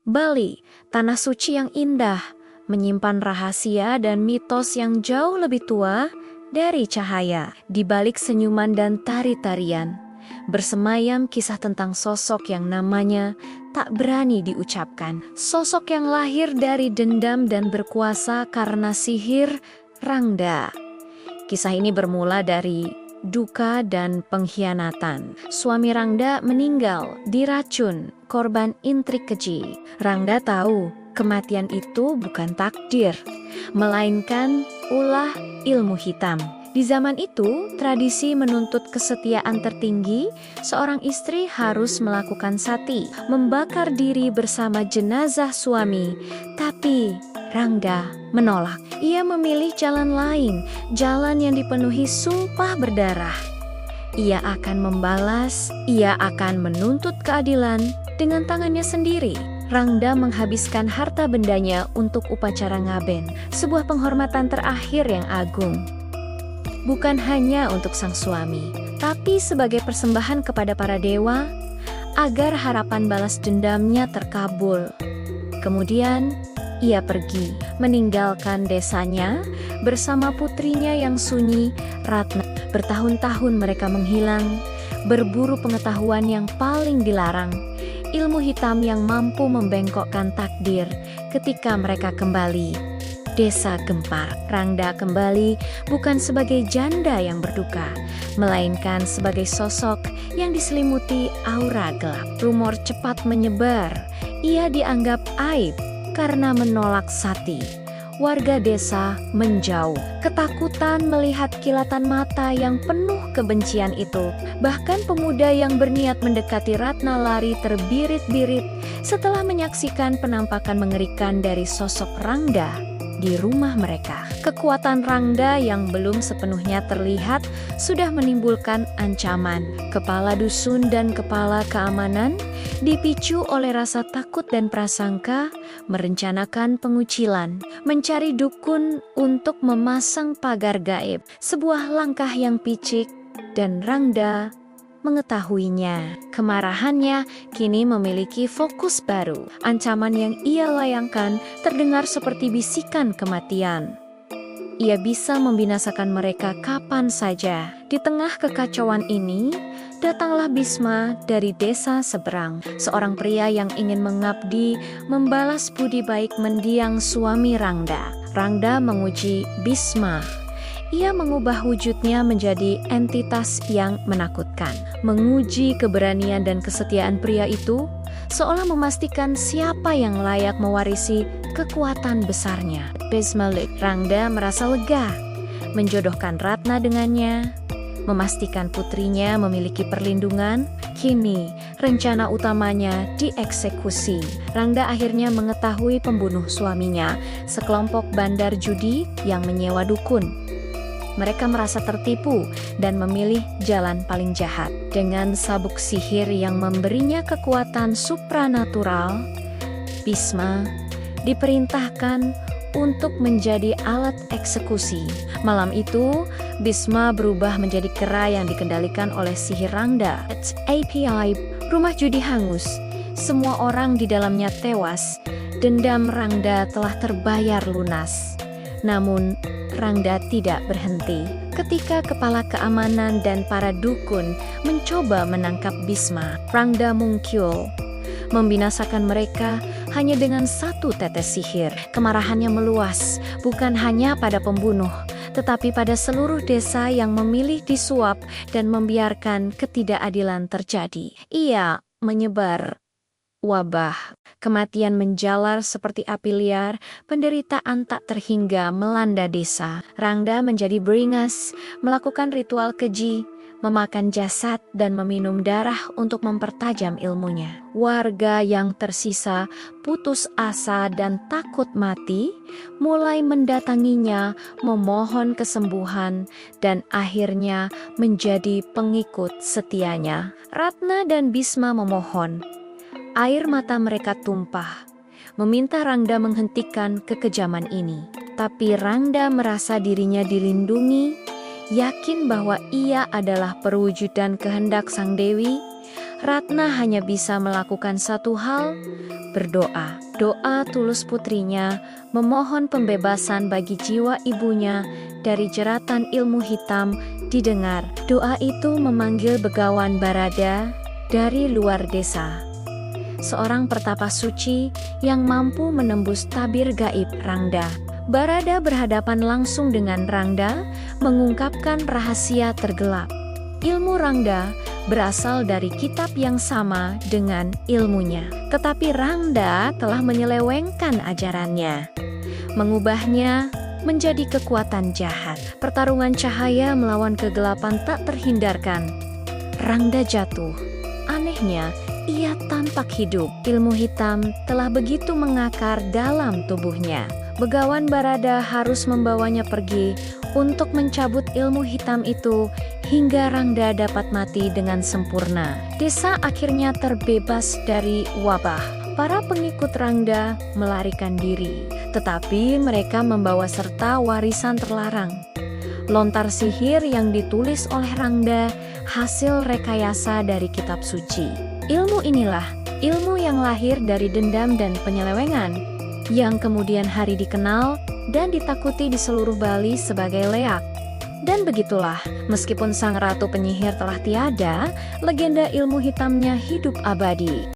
Bali, tanah suci yang indah, menyimpan rahasia dan mitos yang jauh lebih tua dari cahaya. Di balik senyuman dan tari-tarian, bersemayam kisah tentang sosok yang namanya tak berani diucapkan. Sosok yang lahir dari dendam dan berkuasa karena sihir Rangda. Kisah ini bermula dari duka dan pengkhianatan. Suami Rangda meninggal diracun, korban intrik keji. Rangda tahu kematian itu bukan takdir, melainkan ulah ilmu hitam. Di zaman itu, tradisi menuntut kesetiaan tertinggi. Seorang istri harus melakukan sati, membakar diri bersama jenazah suami. Tapi Rangda menolak. Ia memilih jalan lain, jalan yang dipenuhi sumpah berdarah. Ia akan membalas, ia akan menuntut keadilan dengan tangannya sendiri. Rangda menghabiskan harta bendanya untuk upacara ngaben, sebuah penghormatan terakhir yang agung. Bukan hanya untuk sang suami, tapi sebagai persembahan kepada para dewa, agar harapan balas dendamnya terkabul. Kemudian, ia pergi, meninggalkan desanya bersama putrinya yang sunyi, Ratna. Bertahun-tahun mereka menghilang, berburu pengetahuan yang paling dilarang, ilmu hitam yang mampu membengkokkan takdir. Ketika mereka kembali, desa gempar. Rangda kembali bukan sebagai janda yang berduka, melainkan sebagai sosok yang diselimuti aura gelap. Rumor cepat menyebar, ia dianggap aib karena menolak sati. Warga desa menjauh, ketakutan melihat kilatan mata yang penuh kebencian itu. Bahkan pemuda yang berniat mendekati Ratna lari terbirit-birit setelah menyaksikan penampakan mengerikan dari sosok Rangda di rumah mereka. Kekuatan Rangda yang belum sepenuhnya terlihat sudah menimbulkan ancaman. Kepala dusun dan kepala keamanan dipicu oleh rasa takut dan prasangka merencanakan pengucilan, mencari dukun untuk memasang pagar gaib. Sebuah langkah yang picik dan Rangda mengetahuinya. Kemarahannya kini memiliki fokus baru. Ancaman yang ia layangkan terdengar seperti bisikan kematian. Ia bisa membinasakan mereka kapan saja. Di tengah kekacauan ini, datanglah Bisma dari desa seberang. Seorang pria yang ingin mengabdi, membalas budi baik mendiang suami Rangda. Rangda menguji Bisma. Ia mengubah wujudnya menjadi entitas yang menakutkan. Menguji keberanian dan kesetiaan pria itu, seolah memastikan siapa yang layak mewarisi kekuatan besarnya. Bismalik, Rangda merasa lega, menjodohkan Ratna dengannya, memastikan putrinya memiliki perlindungan. Kini, rencana utamanya dieksekusi. Rangda akhirnya mengetahui pembunuh suaminya, sekelompok bandar judi yang menyewa dukun. Mereka merasa tertipu dan memilih jalan paling jahat. Dengan sabuk sihir yang memberinya kekuatan supranatural, Bisma diperintahkan untuk menjadi alat eksekusi. Malam itu, Bisma berubah menjadi kera yang dikendalikan oleh sihir Rangda. API, rumah judi hangus. Semua orang di dalamnya tewas. Dendam Rangda telah terbayar lunas. Namun, Rangda tidak berhenti. Ketika kepala keamanan dan para dukun mencoba menangkap Bisma, Rangda muncul, membinasakan mereka hanya dengan satu tetes sihir. Kemarahannya meluas, bukan hanya pada pembunuh, tetapi pada seluruh desa yang memilih disuap dan membiarkan ketidakadilan terjadi. Ia menyebar wabah, kematian menjalar seperti api liar, penderitaan tak terhingga melanda desa. Rangda menjadi beringas, melakukan ritual keji, memakan jasad dan meminum darah untuk mempertajam ilmunya. Warga yang tersisa putus asa dan takut mati, mulai mendatanginya, memohon kesembuhan, dan akhirnya menjadi pengikut setianya. Ratna dan Bisma memohon. Air mata mereka tumpah, meminta Rangda menghentikan kekejaman ini. Tapi Rangda merasa dirinya dilindungi, yakin bahwa ia adalah perwujudan kehendak sang dewi. Ratna hanya bisa melakukan satu hal, berdoa. Doa tulus putrinya memohon pembebasan bagi jiwa ibunya dari jeratan ilmu hitam didengar. Doa itu memanggil Begawan Barada dari luar desa. Seorang pertapa suci yang mampu menembus tabir gaib Rangda. Barada berhadapan langsung dengan Rangda, mengungkapkan rahasia tergelap. Ilmu Rangda berasal dari kitab yang sama dengan ilmunya. Tetapi Rangda telah menyelewengkan ajarannya, mengubahnya menjadi kekuatan jahat. Pertarungan cahaya melawan kegelapan tak terhindarkan. Rangda jatuh. Anehnya, ia tampak hidup. Ilmu hitam telah begitu mengakar dalam tubuhnya. Begawan Barada harus membawanya pergi untuk mencabut ilmu hitam itu hingga Rangda dapat mati dengan sempurna. Desa akhirnya terbebas dari wabah. Para pengikut Rangda melarikan diri, tetapi mereka membawa serta warisan terlarang. Lontar sihir yang ditulis oleh Rangda hasil rekayasa dari kitab suci. Ilmu inilah ilmu yang lahir dari dendam dan penyelewengan, yang kemudian hari dikenal dan ditakuti di seluruh Bali sebagai leak. Dan begitulah, meskipun sang ratu penyihir telah tiada, legenda ilmu hitamnya hidup abadi.